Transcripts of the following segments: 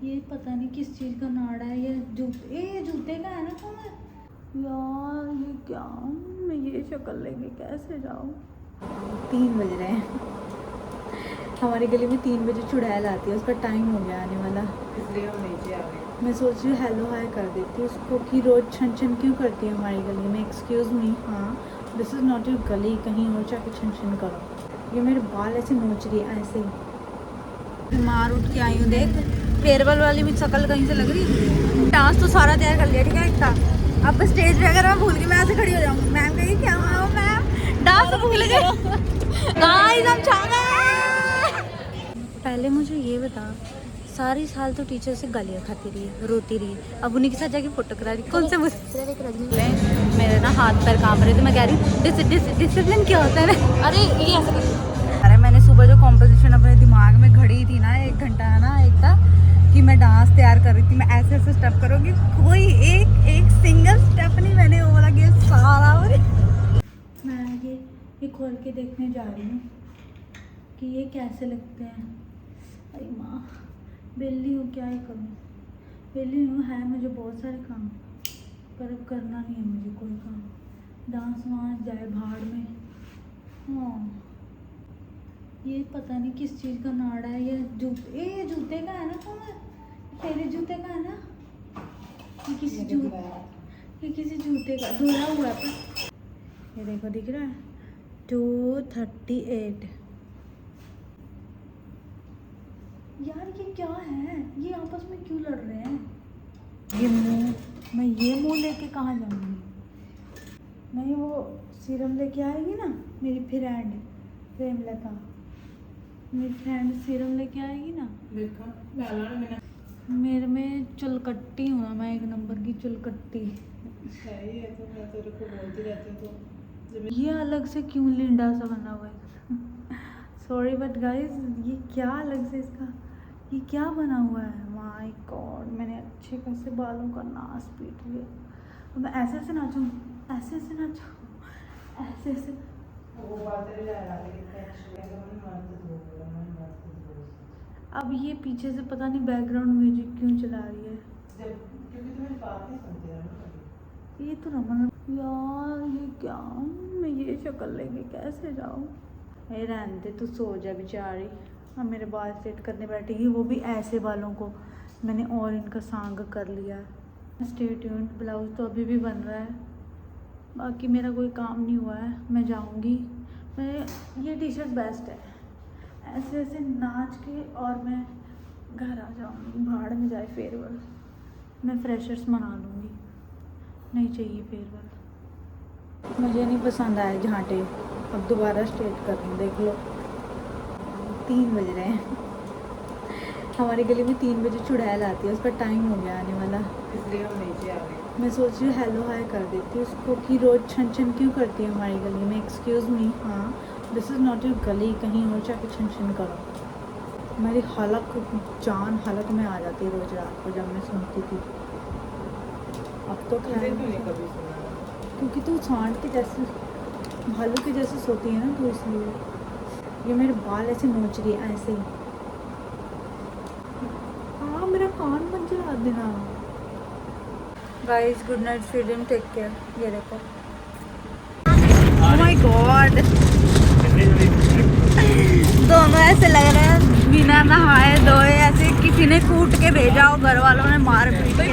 ये पता नहीं किस चीज़ का नाड़ा है। ये जूते का है ना कौन है यार? ये क्या, मैं ये शक्ल लेके कैसे जाऊँ? 3 बज रहे हैं। हमारी गली में 3 बजे चुड़ैल आती है, उसका टाइम हो गया आने वाला, इसलिए हम नीचे आ गए। मैं सोच रही हूँ हेलो हाय कर देती हूँ उसको कि रोज़ छन छन क्यों करती है हमारी गली में। एक्सक्यूज़ मी, हाँ दिस इज़ नॉट योर गली, कहीं और जाके छन छन करो। ये मेरे बाल ऐसे नोच रही है ऐसे ही। मार उठ के आई हूँ, देख फेयरवेल वाली भी शक्ल कहीं से लग रही। डांस तो सारा तैयार कर लिया, ठीक है इतना। अब स्टेज पे अगर मैं भूल गई, मैं ऐसे खड़ी हो जाऊँगी, मैम कहेगी क्या हुआ मैम डांस भूल गए। गाइस हम छा गए। पहले मुझे ये बता, सारी साल तो टीचर से गालियाँ खाती रही, रोती रही, अब उन्हीं के साथ जाके फोटो करा रही। कौन से मेरे ना हाथ पैर कांप रहे थे। मैं कह रही डिसिप्लिन क्या होता है? अरे ये ऐसे। अरे मैंने सुबह जो कॉम्पोजिशन अपने दिमाग में घड़ी थी ना 1 घंटा ना एक था कि मैं डांस तैयार कर रही थी, मैं ऐसे ऐसे स्टेप करूँगी, कोई एक सिंगल स्टेप नहीं मैंने वो वाला किया सारा। और मैं ये खोल के देखने जा रही हूँ कि ये कैसे लगते हैं। अरे माँ बेली हूँ, क्या ही करूँ, बेली हूँ, है मुझे बहुत सारे काम, पर अब करना नहीं है मुझे कोई काम। डांस वांस जाए भाड़ में। हाँ ये पता नहीं किस चीज़ का नाड़ा है। ये जूते का है ना कौन है? तेरे जूते का है ना? ये किसी जूते का धुला हुआ है। ये देखो दिख रहा है 238। यार ये क्या है? ये आपस में क्यों लड़ रहे हैं? ये मुंह, मैं ये मुंह लेके कहाँ जाऊँगी? नहीं वो सीरम लेके आएगी ना मेरी फ्रेंड प्रेमलता, मेरी फ्रेंड सीरम लेके आएगी ना। मेरे में चुलकट्टी हूँ ना मैं, 1 नंबर की चुलकट्टी। तो मैं तेरे को बोलती रहती हूँ तो ये अलग से क्यों लिंडा सा बना हुआ है? सॉरी बट गाइस, ये क्या अलग से इसका ये क्या बना हुआ है? माय गॉड, मैंने अच्छे खासे बालों का नाश पीट लिया। अब मैं ऐसे ऐसे नाचूँ, ऐसे ऐसे नाचूँ, ऐसे ऐसे। वो बातें ले रहा है अब ये पीछे से पता नहीं बैकग्राउंड म्यूजिक क्यों चला रही है? क्योंकि तुम्हें बात नहीं सुनती है ना। ये तो रमन यार, ये क्या, मैं ये शक्ल लेके कैसे जाऊँ? अरे रहने दे, तू सो जा बेचारी। अब मेरे बाल सेट करने बैठेगी, वो भी ऐसे बालों को मैंने और इनका सांग कर लिया है। स्टे ट्यून्ड, ब्लाउज तो अभी भी बन रहा है, बाकी मेरा कोई काम नहीं हुआ है। मैं जाऊँगी, मैं ये टी शर्ट बेस्ट है, ऐसे ऐसे नाच के और मैं घर आ जाऊँगी। भाड़ में जाए फेयरवेल, मैं फ्रेशर्स मना लूँगी, नहीं चाहिए फेयरवेल। मुझे नहीं पसंद आए झांटे, अब दोबारा स्ट्रेट कर लूँ। देख लो 3 बज रहे हैं। हमारी गली में 3 बजे चुड़ैल आती है, उसका टाइम हो गया आने वाला, इसलिए हम नीचे आ गए। मैं सोच रही हूँ हेलो हाय कर देती हूँ उसको कि रोज़ छन छन क्यों करती है हमारी गली में। एक्सक्यूज़ मी, हाँ दिस इज़ नॉट योर गली, कहीं और जाके छन छन करो। मेरी हलक जान हलक में आ जाती है रोज़ रात को जब मैं सुनती थी। अब तो खैर कभी सुना क्योंकि तू सांड के जैसे भालू के जैसे सोती है ना, तो इसलिए। ये मेरे बाल ऐसे नोच रही है ऐसे ही। हाँ मेरा कान मत जला देना। Guys good night, freedom, take care. ये देखो, ओह माय गॉड, दोनों ऐसे लग रहे हैं बिना नहाए धोए, ऐसे किसी ने कूट के भेजा हो, घर वालों ने मार पीट के।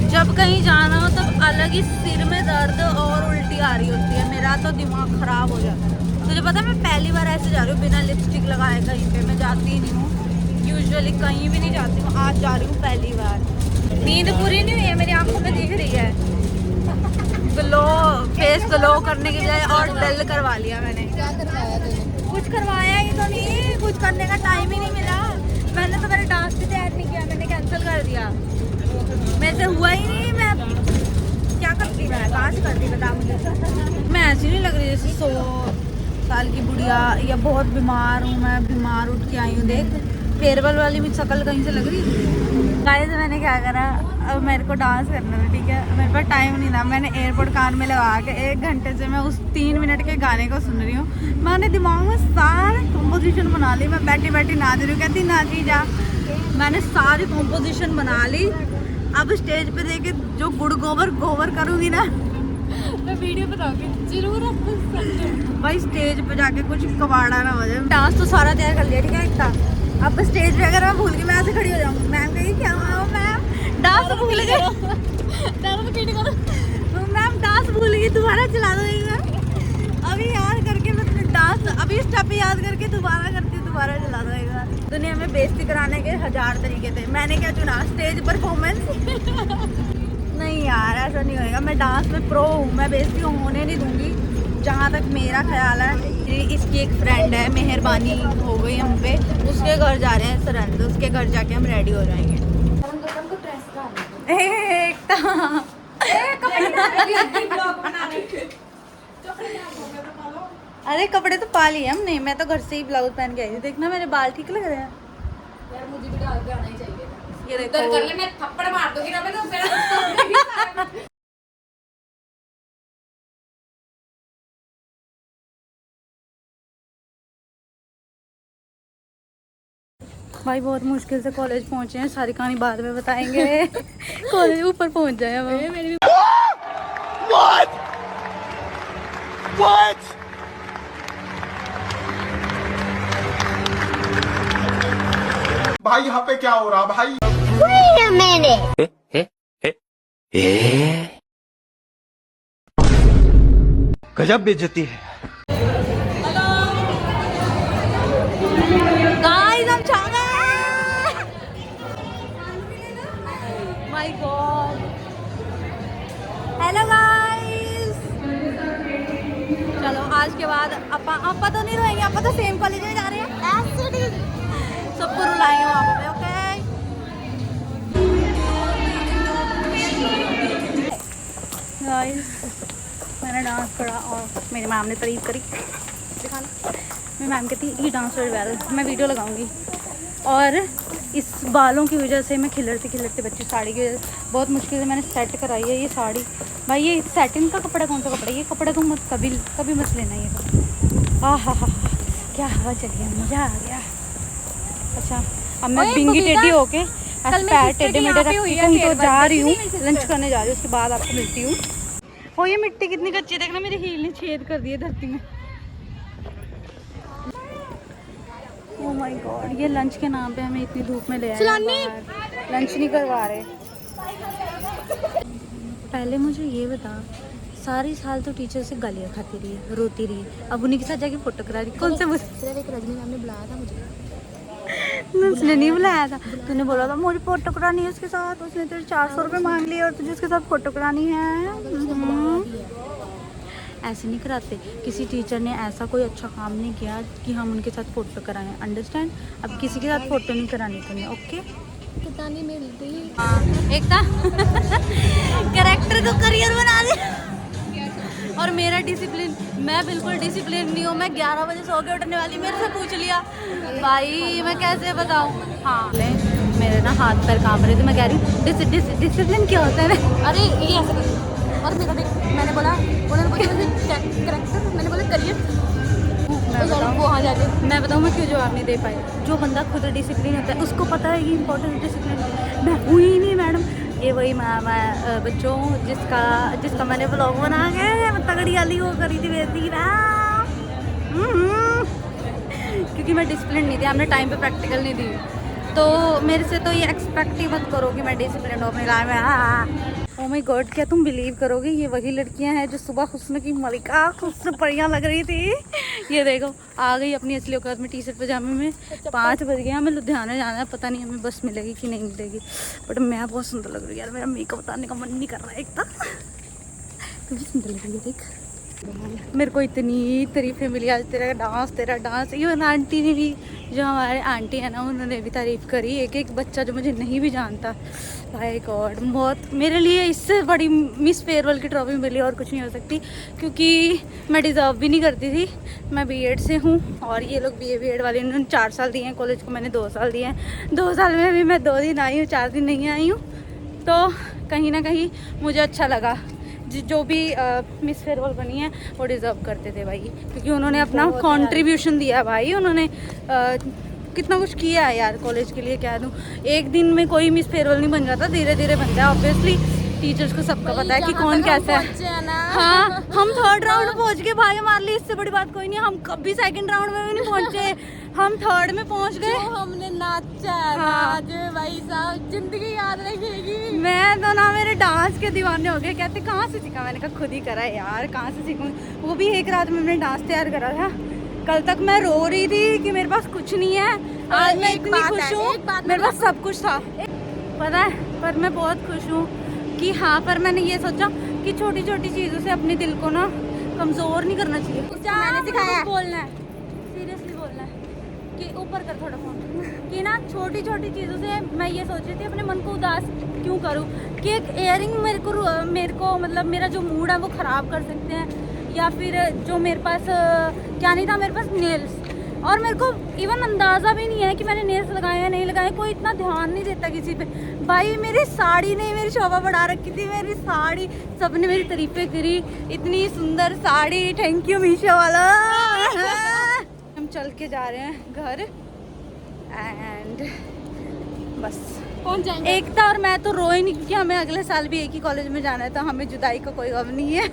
जब कहीं जाना हो तो अलग ही सिर में दर्द और उल्टी आ रही होती है, मेरा तो दिमाग खराब हो जाता है। तुझे पता है मैं पहली बार ऐसे जा रही हूँ बिना लिपस्टिक लगाए कहीं पे। मैं जाती ही नहीं हूँ यूजुअली, कहीं भी नहीं जाती हूँ, आज जा रही हूँ पहली बार। नींद पूरी नहीं हुई है, मेरी आंखों में दिख रही है। ग्लो, फेस ग्लो करने के बजाय और डल करवा लिया मैंने। क्या करवाया तूने? कुछ करवाया ही तो नहीं, कुछ करने का टाइम ही नहीं मिला। मैंने तो मेरे डांस भी तैयार नहीं किया, मैंने कैंसिल कर दिया, मेरे से हुआ ही नहीं। मैं क्या करती, मैं कहाँ से करती बता मुझे। मैं ऐसी नहीं लग रही जैसे 100 साल की बुढ़िया, या बहुत बीमार हूँ। मैं बीमार उठ के आई हूँ, देख फेयरवेल वाली भी शक्ल कहीं से लग रही। गाइस मैंने क्या करा, अब मेरे को डांस करना था, ठीक है, मेरे पास टाइम नहीं था। मैंने एयरपोर्ट कान में लगा के 1 घंटे से मैं उस 3 मिनट के गाने को सुन रही हूँ। मैंने दिमाग में सारे कंपोजिशन बना ली, मैं बैठी बैठी नाच रही हूँ। कहती नाची जा, मैंने सारी कॉम्पोजिशन बना ली। अब स्टेज पे देके जो गुड़ गोबर करूँगी ना, मैं वीडियो बनाऊंगी जरूर आपको समझो। भाई स्टेज पे जाके कुछ कबाड़ा ना हो जाए। डांस तो सारा तैयार कर लिया, ठीक है इतना। अब स्टेज पे अगर मैं भूल गई, मैं ऐसे खड़ी हो जाऊँगी, मैम कहेगी क्या हुआ मैम डांस भूल गए, मैम डांस भूल गई, दोबारा चला दो एक बार। अभी याद करके मैं डांस अभी स्टेप याद करके दोबारा करती हूँ, दोबारा चला दो एक बार। दुनिया में बेइज्जती कराने के 1000 तरीके थे, मैंने क्या चुना, स्टेज परफॉर्मेंस। नहीं यार ऐसा नहीं होएगा, मैं डांस में प्रो हूँ, मैं बेइज्जती होने नहीं दूंगी। जहाँ तक मेरा ख्याल है कि इसकी एक फ्रेंड है, मेहरबानी हो गई हम पे, उसके घर जा रहे हैं सरहद, उसके घर जाके हम रेडी हो जाएंगे। अरे कपड़े तो पा लिए हमने, मैं तो घर से ही ब्लाउज पहन के आई थी। देखना मेरे बाल ठीक लग रहे हैं यार, मुझे भी डाल के आना ही चाहिए। ये देखो, कर ले, मैं थप्पड़ मार दूंगी ना, मैं तो फिर भाई बहुत मुश्किल से कॉलेज पहुंचे हैं, सारी कहानी बाद में बताएंगे। कॉलेज ऊपर पहुंच जाए अब। What? भाई यहाँ पे क्या हो रहा भाई? Wait a minute. गजब बेइज्जती है। गाइस हम छा गए। My God, hello guys. चलो आज के बाद अपा तो नहीं रहेंगे, अपा तो सेम कॉलेज में जा रहे हैं, सबको रुलाएंगे वहाँ पे। ओके गाइस, मैंने डांस करा और मेरी मैम ने तारीफ करी। दिखाना, मेरी मैम कहती ये डांस वेरी वेल, मैं वीडियो लगाऊंगी। और इस बालों की वजह से मैं खिलरते बच्ची साड़ी की वजह से बहुत मुश्किल से मैंने सेट कराई है ये साड़ी। भाई ये सैटिन का कपड़ा, कौन सा कपड़ा, ये कपड़ा तो मत कभी मत लेना ये तो। हा क्या हवा चली है, मज़ा आ गया। अच्छा अब मैं बिंगी टेढ़ी होके ऐसे पैर टेढ़े मेढ़े रख के कहीं तो जा रही हूँ, लंच करने जा रही हूँ, उसके बाद आपको मिलती हूँ। ओ ये मिट्टी कितनी कच्ची है, देखना मेरी हील ने छेद कर दिए धरती में। ओह माय गॉड, ये लंच के नाम पे हमें इतनी धूप में ले आए हैं, लंच नहीं करवा रहे। पहले मुझे ये बता, सारी साल तो टीचर से गालियाँ खाती रही, रोती रही, अब उन्हीं के साथ जाके फोटो करा रही। कौन से सिर्फ एक रजनी मैम ने बुलाया था मुझे, उसने नहीं बुलाया था, तूने बोला था मुझे फोटो करानी है उसके साथ, उसने तेरे 400 रुपये मांग लिए और तुझे उसके साथ फोटो करानी है। ऐसे नहीं कराते, किसी टीचर ने ऐसा कोई अच्छा काम नहीं किया कि हम उनके साथ फ़ोटो कराएं, अंडरस्टैंड। अब किसी के साथ फ़ोटो नहीं करानी तुम्हें, ओके। पता नहीं मिलती एक था कैरेक्टर को करियर बना दे। और मेरा डिसिप्लिन, मैं बिल्कुल डिसिप्लिन नहीं हूँ। मैं 11 बजे सो के उठने वाली, मेरे से पूछ लिया भाई मैं कैसे बताऊँ। हाँ मेरे ना हाथ पैर कांप रहे थे, मैं कह रही डिसिप्लिन क्या होता है। अरे ये ऐसे नहीं। और मेरा देख, मैंने बोला, उन्होंने बोला करेक्टर, मैंने बोला करियर। मैं बताऊँ मैं क्यों जवाब नहीं दे पाई। जो बंदा खुद डिसिप्लिन होता है उसको पता है कि इंपॉर्टेंट डिसिप्लिन। मैं हुई ही नहीं मैडम। ये वही मैम है बच्चों जिसका मैंने ब्लॉग बना के तगड़ी वाली वो करी थी बेटी ना, क्योंकि मैं डिसिप्लिन नहीं थी, हमने टाइम पे प्रैक्टिकल नहीं दी, तो मेरे से तो ये एक्सपेक्ट ही मत करो कि मैं डिसिप्लिन हूँ अपनी लाइफ में। ओह माय गॉड, क्या तुम बिलीव करोगे ये वही लड़कियां हैं जो सुबह हुस्न की मलिका, हुस्न परियां लग रही थी। ये देखो आ गई अपनी असली औकात में, टी शर्ट पजामे में। 5 बज गए, हमें लुधियाना जाना है, पता नहीं हमें बस मिलेगी कि नहीं मिलेगी, बट मैं बहुत सुंदर लग रही है यार। मेरा मेकअप उतारने का मन नहीं कर रहा है, एक तो तुझे सुंदर लग रही है देख। मेरे को इतनी तारीफें मिली आज, तेरा डांस। इवन आंटी ने भी, जो हमारे आंटी है ना, उन्होंने भी तारीफ़ करी। एक बच्चा जो मुझे नहीं भी जानता, भाई गॉड, बहुत मेरे लिए इससे बड़ी मिस फेयरवेल की ट्रॉफी मिली और कुछ नहीं हो सकती, क्योंकि मैं डिज़र्व भी नहीं करती थी। मैं बीएड से हूँ और ये लोग बीएड वाले, इन्होंने 4 साल दिए हैं, कॉलेज को मैंने 2 साल दिए हैं। 2 साल में भी मैं 2 दिन आई हूँ, 4 दिन नहीं आई हूँ, तो कहीं ना कहीं मुझे अच्छा लगा। जो भी मिस फेयरवेल बनी है वो डिज़र्व करते थे भाई, क्योंकि उन्होंने अपना कंट्रीब्यूशन दिया भाई। उन्होंने कितना कुछ किया है यार कॉलेज के लिए, क्या दूँ। एक दिन में कोई मिस फेयरवेल नहीं बन जाता, धीरे धीरे बनता है। ऑब्वियसली टीचर्स को सबका पता है कि कौन कैसा है। हाँ, हम 3rd राउंड में पहुंच गए भाई, हमारे लिए इससे बड़ी बात कोई नहीं। हम कभी 2nd राउंड में भी नहीं पहुंचे, हम 3rd में पहुंच गए। हमने नाचा है हाँ। आज भाई साहब, जिंदगी याद रखेगी। मैं तो ना मेरे डांस के दीवाने हो गए, कहते कहाँ से सीखा। मैंने कहा खुद ही करा है यार, कहाँ से सीखूं। वो भी एक रात में मैंने डांस तैयार करा था। कल तक मैं रो रही थी कि मेरे पास कुछ नहीं है, आज मैं इतनी खुश हूँ, मेरे पास सब कुछ था। पता है, पर मैं बहुत खुश हूँ कि हाँ, पर मैंने ये सोचा कि छोटी छोटी चीज़ों से अपने दिल को ना कमज़ोर नहीं करना चाहिए। मैंने सिखाया बोलना है, सीरियसली बोलना है कि ऊपर कर थोड़ा फोन, कि ना छोटी छोटी चीज़ों से मैं ये सोच रही थी अपने मन को उदास क्यों करूँ, कि एक इयरिंग मेरे को मतलब मेरा जो मूड है वो ख़राब कर सकते हैं, या फिर जो मेरे पास क्या नहीं था, मेरे पास नेल्स, और मेरे को इवन अंदाज़ा भी नहीं है कि मैंने नेल्स लगाए या नहीं लगाए। कोई इतना ध्यान नहीं देता किसी पे। भाई मेरी साड़ी ने मेरी शोभा बढ़ा रखी थी, मेरी साड़ी, सबने मेरी तारीफें करी, इतनी सुंदर साड़ी, थैंक यू मीशो वाला। हम चल के जा रहे हैं घर, एंड बस कौन जाएंगे? एकता और मैं तो रोए नहीं, क्योंकि हमें अगले साल भी एक ही कॉलेज में जाना है, तो हमें जुदाई का कोई गम नहीं है।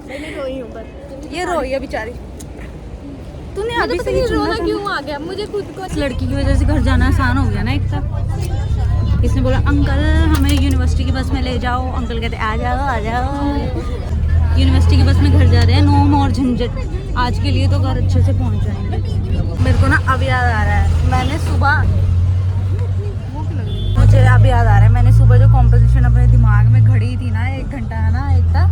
मैं रोई हूँ बस। ये रोई है बेचारी। तूने मुझे अभी पता से नहीं नहीं रोना चुना क्यों आ गया मुझे खुद को। इस लड़की की वजह से घर जाना आसान हो गया ना एकता। इसने बोला अंकल हमें यूनिवर्सिटी की बस में ले जाओ, अंकल कहते आ जाओ। यूनिवर्सिटी की बस में घर जा रहे हैं, नो मोर झंझट। आज के लिए तो घर अच्छे से पहुंच जाएंगे। मेरे को ना अब याद आ रहा है, मैंने सुबह, मुझे अब याद आ रहा है, मैंने सुबह जो कॉम्पोजिशन अपने दिमाग में घड़ी थी ना 1 घंटा है ना एकता,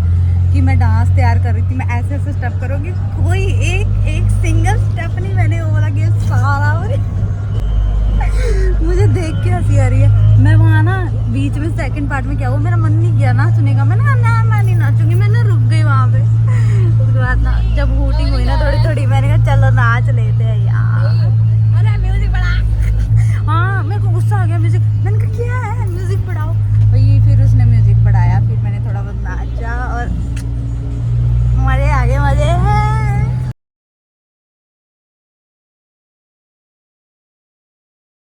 कि मैं डांस तैयार कर रही थी, मैं ऐसे ऐसे स्टेप करूँगी, कोई एक सिंगल स्टेप नहीं मैंने वो वाला किया, सारा मुझे देख के हंसी आ रही है। मैं वहाँ ना बीच में 2nd पार्ट में क्या हुआ, मेरा मन नहीं किया नाचने का, मैं नहीं नाचूंगी, मैं ना रुक गई वहाँ पे।